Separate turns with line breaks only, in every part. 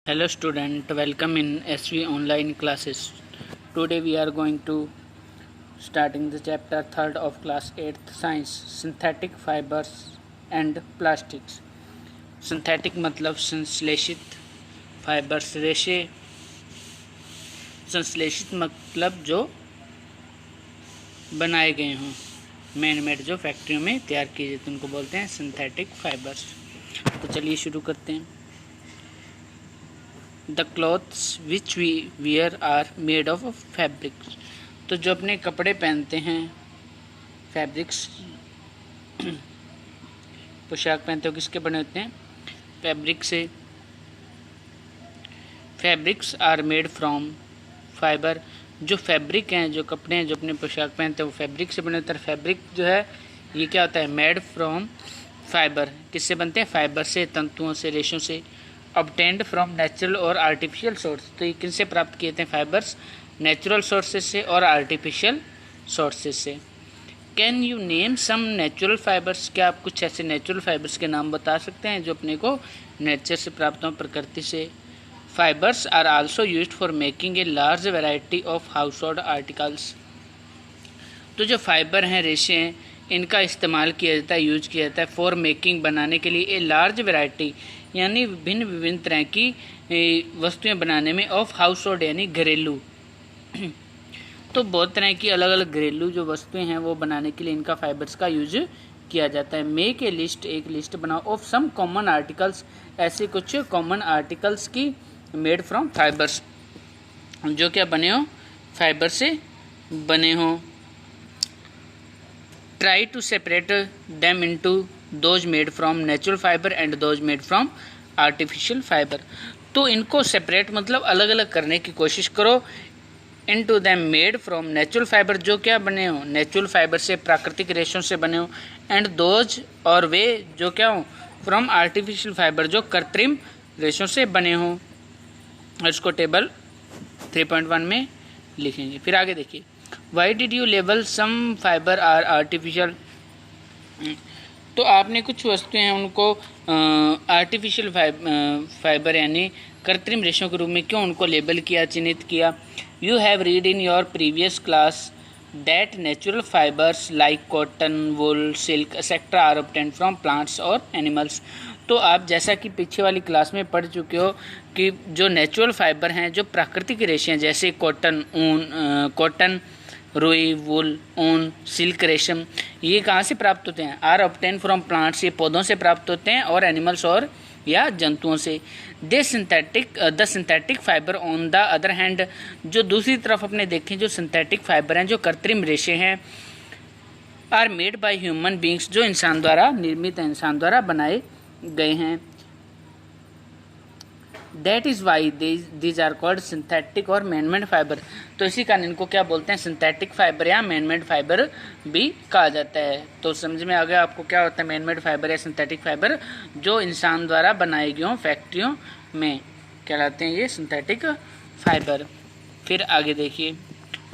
Hello student, welcome in SV online classes. Today we are going to starting the chapter 3rd of class 8th science, synthetic fibers and plastics. Synthetic मतलब संश्लेषित, fibres रेशे, संश्लेषित मतलब जो बनाए गए हों, मैनमेड जो फैक्ट्रियों में तैयार किए जाते हैं उनको बोलते हैं सिंथेटिक फाइबर्स। तो चलिए शुरू करते हैं। The clothes which we wear are made of fabrics. तो जो अपने कपड़े पहनते हैं, फैब्रिक्स पोशाक पहनते हो किसके बने होते हैं? फैब्रिक से। Fabrics are made from fibre. जो फैब्रिक हैं, जो कपड़े हैं, जो अपने पोशाक पहनते हैं वो फैब्रिक से बने होते हैं। फैब्रिक जो है ये क्या होता है? Made from fibre. किससे बनते हैं? फाइबर से, तंतुओं से, रेशों से। ऑब्टेन्ड फ्रॉम नेचुरल और आर्टिफिशियल सोर्स। तो ये किन से प्राप्त किए थे फाइबर्स? नेचुरल सोर्सेज से और आर्टिफिशियल सोर्सेज से। Can you name some natural fibres? क्या आप कुछ ऐसे नेचुरल फाइबर्स के नाम बता सकते हैं जो अपने को नेचर से प्राप्त हों, प्रकृति से? Fibres are also used for making a large variety of household articles. तो जो फाइबर हैं, रेशे हैं, इनका इस्तेमाल किया जाता है, यूज किया जाता है फॉर मेकिंग, बनाने के लिए, ए लार्ज वैरायटी यानी विभिन्न विभिन्न तरह की वस्तुएं बनाने में, ऑफ हाउस होल्ड यानी घरेलू। तो बहुत तरह की अलग अलग घरेलू जो वस्तुएं हैं वो बनाने के लिए इनका फाइबर्स का यूज किया जाता है। मेक ए लिस्ट, एक लिस्ट बनाओ, ऑफ सम कॉमन आर्टिकल्स, ऐसे कुछ कॉमन आर्टिकल्स की मेड फ्रॉम फाइबर्स, जो क्या बने हो? फाइबर से बने हो। Try to separate them into those made from natural fibre and those made from artificial fibre. तो इनको सेपरेट मतलब अलग अलग करने की कोशिश करो। Into them made from natural fibre, जो क्या बने हो? नेचुरल फाइबर से, प्राकृतिक रेशों से बने हो। एंड दोज, और वे जो क्या हो? फ्रॉम आर्टिफिशियल फाइबर, जो कृत्रिम रेशों से बने हो। इसको टेबल 3.1 में लिखेंगे। फिर आगे देखिए, why did you label some fibre are artificial. तो आपने कुछ वस्तुएं हैं उनको आर्टिफिशियल फाइबर यानी कृत्रिम रेशों के रूप में क्यों उनको लेबल किया, चिन्हित किया? You have read in your previous class that natural fibres like cotton, wool, silk etcetera are obtained from plants और एनिमल्स। तो आप जैसा कि पीछे वाली क्लास में पढ़ चुके हो कि जो नेचुरल फाइबर हैं, जो प्राकृतिक रेशे हैं, जैसे कॉटन, ऊन, कॉटन, रुई, वुल, ऊन, सिल्क, रेशम, ये कहाँ से प्राप्त होते हैं? आर ऑब्टेन फ्रॉम प्लांट्स, ये पौधों से प्राप्त होते हैं, और एनिमल्स और या जंतुओं से। The synthetic fibre on the other hand, जो दूसरी तरफ अपने देखें जो सिंथेटिक फाइबर हैं, जो कृत्रिम रेशे हैं, are made by human beings, जो इंसान द्वारा निर्मित है, इंसान द्वारा बनाए गए हैं। That is why these are called synthetic और मैनमेड फाइबर। तो इसी कारण इनको क्या बोलते हैं? सिंथेटिक फाइबर या मैनमेड फाइबर भी कहा जाता है। तो समझ में आ गया आपको क्या होता है मैनमेड फाइबर या सिंथेटिक फाइबर? जो इंसान द्वारा बनाए गए हों फैक्ट्रियों में, कहलाते हैं ये सिंथेटिक फाइबर। फिर आगे देखिए,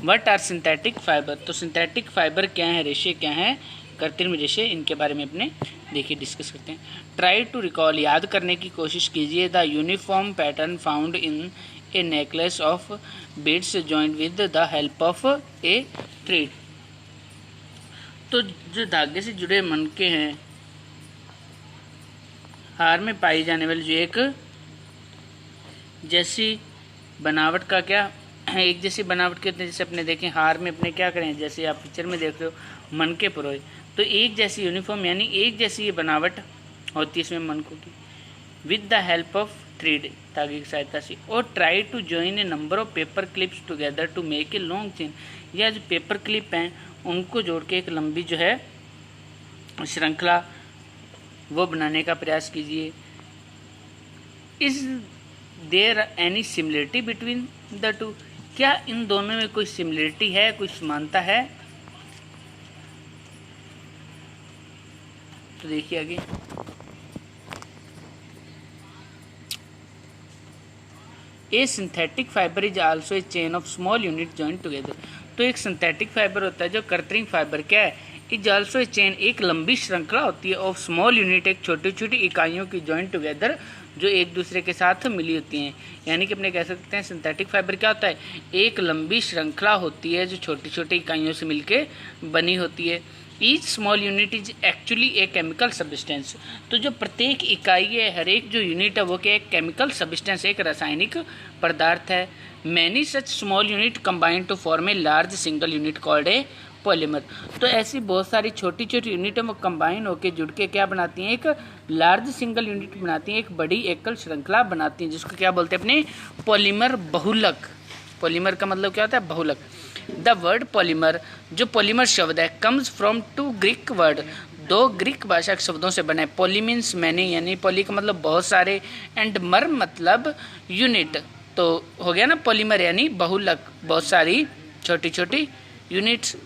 व्हाट आर सिंथेटिक फाइबर। तो सिंथेटिक फाइबर क्या है, रेशे क्या हैं, कृत्रिम रेशे, इनके बारे में अपने देखिए डिस्कस करते हैं। ट्राई टू रिकॉल, याद करने की कोशिश कीजिए, the uniform pattern found in A necklace of beads joint with the help of A thread. तो जो धागे से जुड़े मनके हैं, हार में पाई जाने वाली जो एक जैसी बनावट का क्या, एक जैसी बनावट के होते हैं। जैसे अपने देखें हार में अपने क्या करें, जैसे आप पिक्चर में देख रहे हो मनके परोए, तो एक जैसी यूनिफॉर्म यानी एक जैसी ये बनावट होती है इसमें मनकों की, with the help of thread, धागे की सहायता से। और try to join a number of paper clips together to make a long chain, या जो पेपर क्लिप हैं उनको जोड़ के एक लंबी जो है श्रृंखला वो बनाने का प्रयास कीजिए। Is there any similarity between the two, क्या इन दोनों में कोई सिमिलरिटी है, कोई समानता है? तो देखिए आगे, a synthetic fibre is also a chain of small unit joint together. तो एक सिंथेटिक फाइबर होता है जो कृत्रिम फाइबर क्या है, इज आल्सो ए चेन, एक लंबी श्रृंखला होती है, ऑफ स्मॉल यूनिट, एक छोटी छोटी इकाइयों की जॉइंट टुगेदर जो एक दूसरे के साथ मिली होती हैं। यानी कि अपने कह सकते हैं सिंथेटिक फाइबर क्या होता है, एक लंबी श्रृंखला होती है जो छोटी छोटी इकाइयों से मिलके बनी होती है। Each small unit is actually a chemical substance. तो जो प्रत्येक इकाई है, हर एक जो यूनिट है वो क्या, एक केमिकल सब्सटेंस, एक रासायनिक पदार्थ है। Many such small unit combined to form a large single unit called a polymer. तो ऐसी बहुत सारी छोटी छोटी यूनिट वो कंबाइन होकर जुड़ के क्या बनाती हैं, एक लार्ज सिंगल यूनिट बनाती हैं, एक बड़ी एकल श्रृंखला बनाती हैं, जिसको क्या बोलते हैं अपने पॉलीमर, बहुलक। पॉलीमर का मतलब क्या होता है, बहुलक। द वर्ड पॉलीमर, जो पॉलीमर शब्द है, comes from 2 Greek word, 2 Greek भाषा के शब्दों से बना है। पॉली मीन्स मैनी, यानी पॉली का मतलब बहुत सारे, एंड मर मतलब यूनिट। तो हो गया ना पॉलीमर यानी बहुलक, बहुत सारी छोटी छोटी units.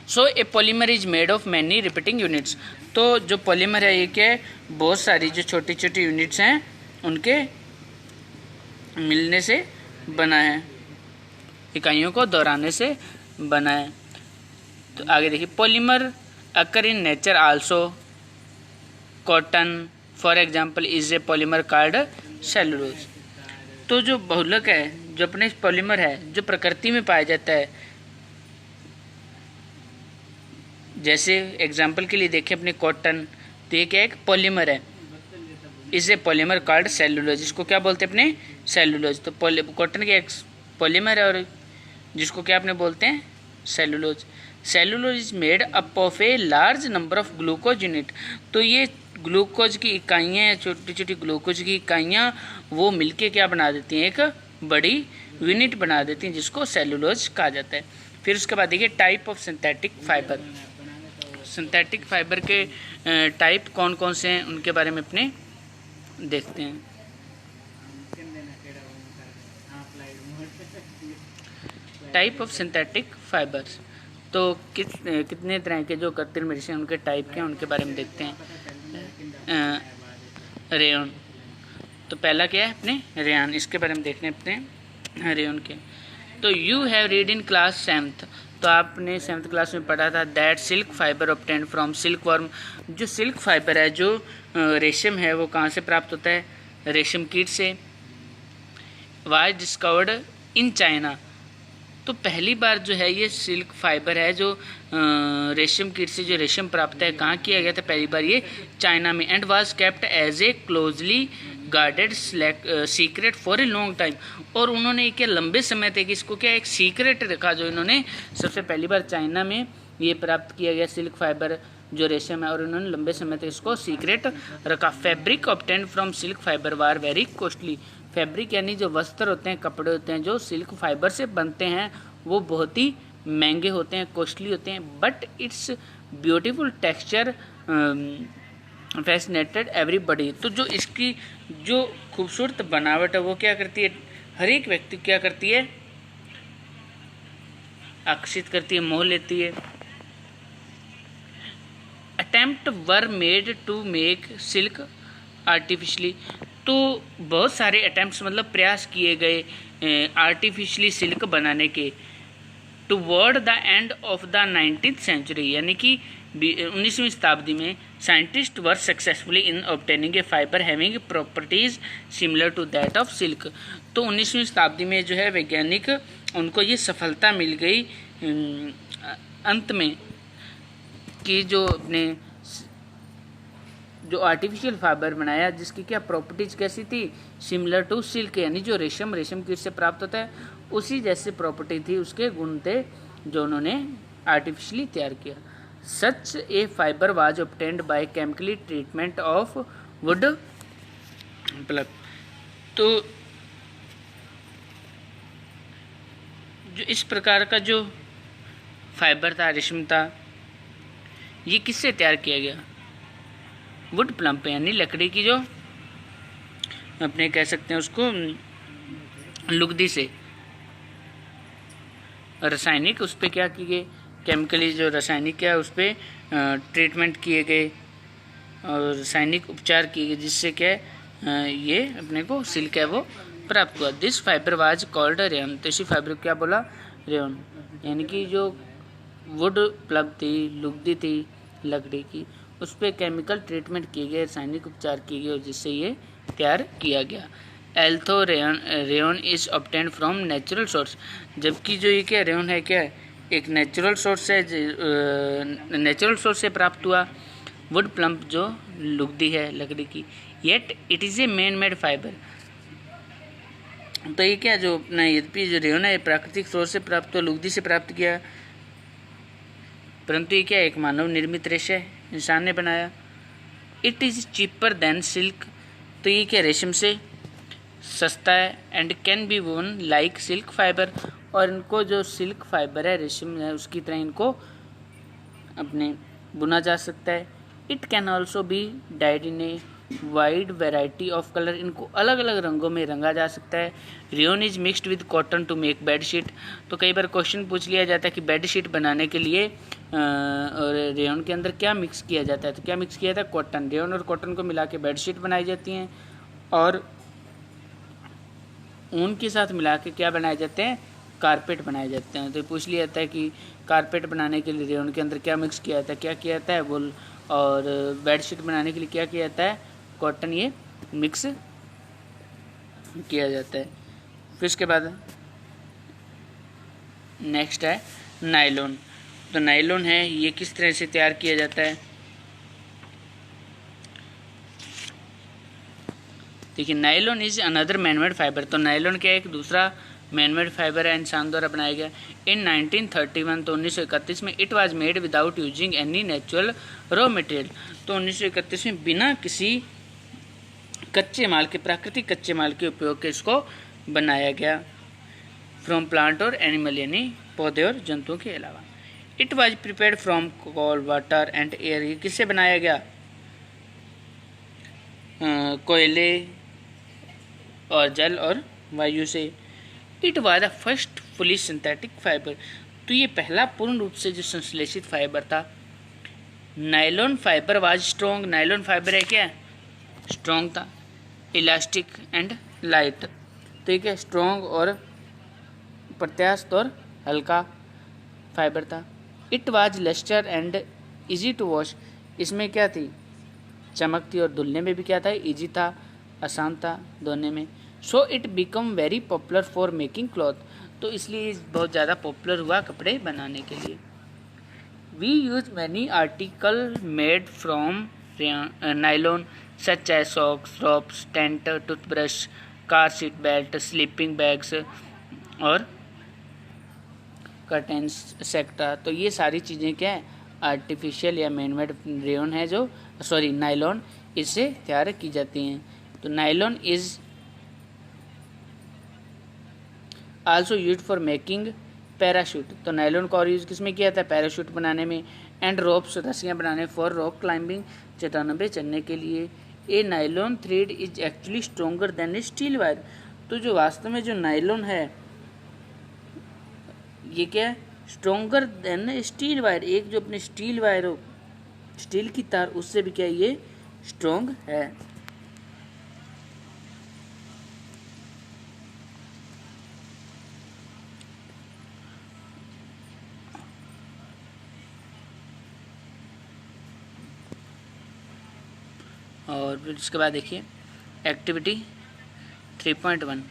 So A polymer is made of many repeating units. तो जो पॉलीमर है ये क्या है, बहुत सारी जो छोटी छोटी यूनिट्स हैं उनके मिलने से बना है, इकाइयों को दोहराने से बना है। तो आगे देखिए, polymer occur in nature also. Cotton for example is a polymer called cellulose. तो जो बहुलक है, जो अपने पॉलीमर है, जो प्रकृति में पाया जाता है, जैसे एग्जाम्पल के लिए देखें अपने कॉटन, तो ये क्या है, एक पॉलीमर है। Is a polymer called cellulose, इसको क्या बोलते हैं अपने सेलुलोज। तो कॉटन के एक पॉलीमर है और जिसको क्या अपने बोलते हैं cellulose. Cellulose is made up of a large number of glucose unit. तो ये ग्लूकोज की इकाइयाँ, छोटी छोटी ग्लूकोज की इकाइयाँ वो मिलके क्या बना देती हैं, एक बड़ी यूनिट बना देती हैं, जिसको सेलुलोज कहा जाता है। फिर उसके बाद देखिए type of synthetic fibre. Synthetic fibre के टाइप कौन कौन से हैं उनके बारे में अपने देखते हैं। टाइप ऑफ सिंथेटिक फाइबर्स, तो कितने तरह के जो कृत्रिम रेशे उनके टाइप के हैं उनके बारे में देखते हैं। रेयन, तो पहला क्या है अपने रेयन, इसके बारे में देखने अपने रेयन के। तो you have read in class 7th, तो आपने 7th क्लास में पढ़ा था that silk fibre obtained from silk worm. जो सिल्क फाइबर है, जो रेशम है, वो कहाँ से प्राप्त होता है, रेशम कीट से। वाज डिस्कवर्ड इन चाइना, तो पहली बार जो है ये सिल्क फाइबर है जो रेशम कीट से जो रेशम प्राप्त है, कहाँ किया गया था, पहली बार ये चाइना में। And was kept as a closely guarded secret for a long time, और उन्होंने क्या लंबे समय तक इसको क्या एक सीक्रेट रखा, जो इन्होंने सबसे पहली बार चाइना में ये प्राप्त किया गया सिल्क फाइबर जो रेशम है, और उन्होंने लंबे समय तक इसको सीक्रेट रखा। Fabric obtained from silk fibre war very costly. Fabric यानी जो वस्त्र होते हैं, कपड़े होते हैं जो सिल्क फाइबर से बनते हैं, वो बहुत ही महंगे होते हैं, कॉस्टली होते हैं। But it's beautiful texture fascinated everybody. तो जो इसकी जो खूबसूरत बनावट है वो क्या करती है, हर एक व्यक्ति क्या करती है, आकर्षित करती है, मोह लेती है। Attempt were made to make silk artificially, तो बहुत सारे अटेम्प्ट्स मतलब प्रयास किए गए आर्टिफिशली सिल्क बनाने के। Toward the end of the 19th century, यानी कि 19वीं शताब्दी में scientist were successfully in obtaining a fibre having properties similar to that of silk. तो 19वीं शताब्दी में जो है वैज्ञानिक उनको ये सफलता मिल गई अंत में कि जो अपने जो आर्टिफिशियल फाइबर बनाया जिसकी क्या प्रॉपर्टीज कैसी थी, सिमिलर टू सिल्क, यानी जो रेशम कीट से प्राप्त होता है उसी जैसे प्रॉपर्टी थी, उसके गुण थे जो उन्होंने आर्टिफिशियली तैयार किया। Such a fibre was obtained by chemically treatment of wood plug. तो जो इस प्रकार का जो फाइबर था, रेशम था, ये किससे तैयार किया गया, वुड प्लम्प यानी लकड़ी की जो अपने कह सकते हैं उसको लुगदी से। रासायनिक उस पर क्या किए गए, केमिकली जो रासायनिक है उस पर ट्रीटमेंट किए गए और रासायनिक उपचार किए गए, जिससे क्या ये अपने को सिल्क है वो प्राप्त हुआ। This fibre was called rayon, तो इसी फाइबर को क्या बोला, रेयन, यानी कि जो वुड प्लग थी, लुगदी थी लकड़ी की, उस पर केमिकल ट्रीटमेंट किए गए, रासायनिक उपचार किए गए और जिससे ये तैयार किया गया। Although rayon is obtained from natural source, जबकि जो ये क्या रेयन है क्या एक नेचुरल सोर्स है, नेचुरल सोर्स से प्राप्त हुआ। वुड प्लम्प जो लुगदी है लकड़ी की, yet it is a man made fibre. तो ये क्या जो अपना यद्यपि जो रेयन है प्राकृतिक स्रोत से प्राप्त हुआ, लुगदी से प्राप्त किया, परंतु ये क्या एक मानव निर्मित रेशा है, इंसान ने बनाया। It is cheaper than silk, तो ये क्या रेशम से सस्ता है। एंड कैन बी वोन लाइक सिल्क फाइबर, और इनको जो सिल्क फाइबर है रेशम है उसकी तरह इनको अपने बुना जा सकता है। It can also be dyed in a wide variety of colour, इनको अलग अलग रंगों में रंगा जा सकता है। Rayon is mixed with cotton to make bed sheet, तो कई बार क्वेश्चन पूछ लिया जाता है कि बेड शीट बनाने के लिए और रेयन के अंदर क्या मिक्स किया जाता है, तो क्या मिक्स किया जाता है कॉटन। रेयन और कॉटन को मिला के बेड शीट बनाई जाती हैं, और ऊन के साथ मिला के क्या बनाए जाते हैं कारपेट बनाए जाते हैं। तो पूछ लिया जाता है कि कारपेट बनाने के लिए रेयन के अंदर क्या मिक्स किया जाता है, क्या किया जाता है वुल, और बेडशीट बनाने के लिए क्या किया जाता है कॉटन, ये मिक्स किया जाता है। फिर उसके बाद नेक्स्ट है नायलॉन। तो नायलॉन है ये किस तरह से तैयार किया जाता है, देखिए nylon is another manmade fibre. तो नायलॉन क्या एक दूसरा मैनमेड फाइबर है, इंसान द्वारा बनाया गया। इन 1931 तो 1931 में it was made without using any natural raw material. तो 1931 में बिना किसी कच्चे माल के, प्राकृतिक कच्चे माल के उपयोग के इसको बनाया गया। फ्रॉम प्लांट और एनिमल, यानी पौधे और जंतुओं के अलावा। It was prepared from coal water and air, ये किससे बनाया गया कोयले और जल और वायु से। It was the first fully synthetic fibre, तो ये पहला पूर्ण रूप से जो संश्लेषित फाइबर था। Nylon fibre was strong, nylon fibre है क्या स्ट्रॉन्ग था। इलास्टिक एंड लाइट, तो ये क्या स्ट्रॉन्ग और प्रत्यास्थ और हल्का फाइबर था। It was lustre and easy to wash, इसमें क्या थी चमक थी, और धुलने में भी क्या था इजी था, आसान था धोने में। So it become very popular for making cloth, तो इसलिए बहुत ज़्यादा पॉपुलर हुआ कपड़े बनाने के लिए। We use many article made from nylon such as socks, drops, tent, toothbrush, car seat belt, sleeping bags और कर्टेंस एक्सेट्रा। तो ये सारी चीज़ें क्या है आर्टिफिशियल या मैनमेड रेयन है, जो नायलॉन, इससे तैयार की जाती हैं। तो nylon is also use for making parachute, तो नायलॉन का और यूज किस में किया था पैराशूट बनाने में। एंड रोप्स, रस्सियाँ बनाने, फॉर रॉक क्लाइंबिंग, चट्टानों पे चढ़ने के लिए। A nylon thread is actually stronger than a steel wire, तो जो वास्तव में जो नायलॉन है ये क्या है स्ट्रोंगर देन स्टील वायर, एक जो अपने स्टील वायर हो, स्टील की तार, उससे भी क्या ये स्ट्रोंग है। और फिर उसके बाद देखिए activity 3.1,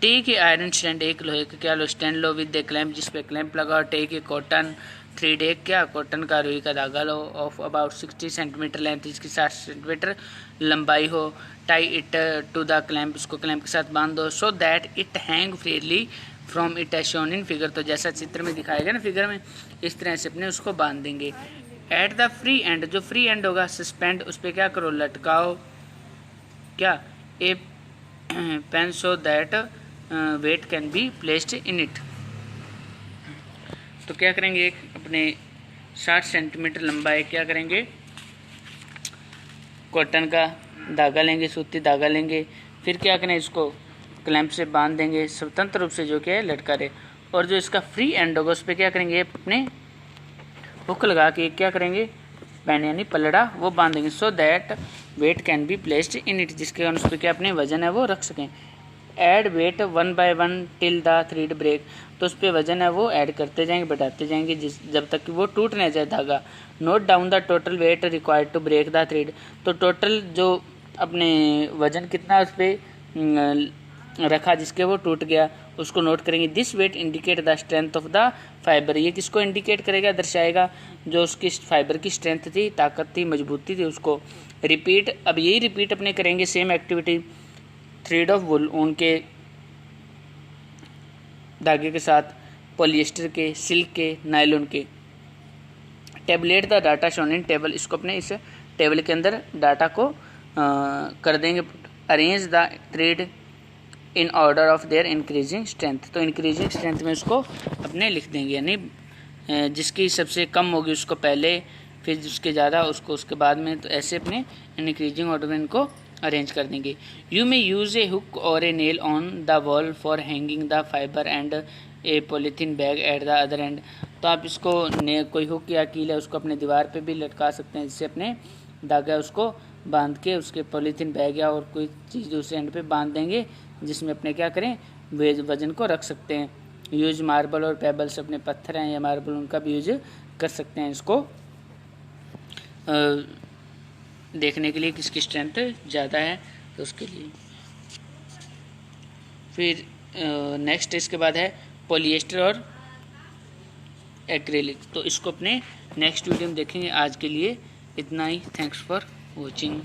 take a iron stand, एक लोहे का क्या लो स्टैंड लो विद द क्लैंप, जिस पे क्लैंप लगाओ। टेक ए कॉटन थ्रेड, एक क्या कॉटन का रुई का धागा लो, ऑफ अबाउट 60 सेंटीमीटर लेंथ, इसकी 60 सेंटीमीटर लंबाई हो। Tie it to the clamp, उसको क्लैंप के साथ बांध दो। So that it hang freely from it as shown in figure, तो जैसा चित्र में दिखाया गया ना फिगर में, इस तरह से अपने उसको बांध देंगे। एट द फ्री एंड, जो फ्री एंड होगा सस्पेंड, उस पर क्या करो लटकाओ क्या a pen, so that weight can be placed in it. तो क्या करेंगे एक अपने 60 सेंटीमीटर लंबा है क्या करेंगे कॉटन का धागा लेंगे, सूती धागा लेंगे, फिर क्या करें इसको क्लैंप से बांध देंगे स्वतंत्र रूप से, जो क्या है लटका रहे। और जो इसका फ्री एंड होगा उस पर क्या करेंगे अपने हुक लगा के क्या करेंगे पैन यानी पलड़ा वो बांध देंगे। So that weight can be placed in it, जिसके कारण उस पर क्या अपने वजन है वो रख सकें। Add weight 1 by 1 till the thread break, तो उस पर वजन है वो ऐड करते जाएंगे बढ़ाते जाएंगे जब तक कि वो टूट न जाए धागा। Note down the total weight required to break the thread, तो टोटल जो अपने वजन कितना उस पर रखा जिसके वो टूट गया, उसको नोट करेंगे। This weight indicate the strength of the fibre, ये किसको इंडिकेट करेगा, दर्शाएगा, जो उसकी फाइबर की स्ट्रेंथ थी, ताकत थी, मजबूती थी, उसको। रिपीट, अब यही रिपीट अपने करेंगे same activity thread of wool, ऊन के धागे के साथ, पॉलिएस्टर के, सिल्क के, नायलॉन के। Tablet the data shown in table, इसको अपने इस टेबल के अंदर डाटा को कर देंगे। Arrange the thread in order of their increasing strength, तो इंक्रीजिंग स्ट्रेंथ में उसको अपने लिख देंगे, यानी जिसकी सबसे कम होगी उसको पहले, फिर जिसके ज़्यादा उसको उसके बाद में, तो ऐसे अपने इंक्रीजिंग ऑर्डर में इनको अरेंज कर देंगे। You may use a hook और a nail on the wall for hanging the fibre and a polythene bag at the other end, तो आप इसको कोई हुक या कील है उसको अपने दीवार पे भी लटका सकते हैं, जिससे अपने धागा उसको बांध के उसके पॉलीथीन बैग या और कोई चीज़ दूसरे एंड पे बांध देंगे, जिसमें अपने क्या करें, वजन को रख सकते हैं। यूज मार्बल और पेबल्स, अपने पत्थर हैं या मार्बल उनका भी यूज कर सकते हैं इसको देखने के लिए किसकी स्ट्रेंथ ज़्यादा है, तो उसके लिए। फिर नेक्स्ट इसके बाद है पॉलिएस्टर और एक्रेलिक, तो इसको अपने नेक्स्ट वीडियो में देखेंगे। आज के लिए इतना ही। Thanks for watching.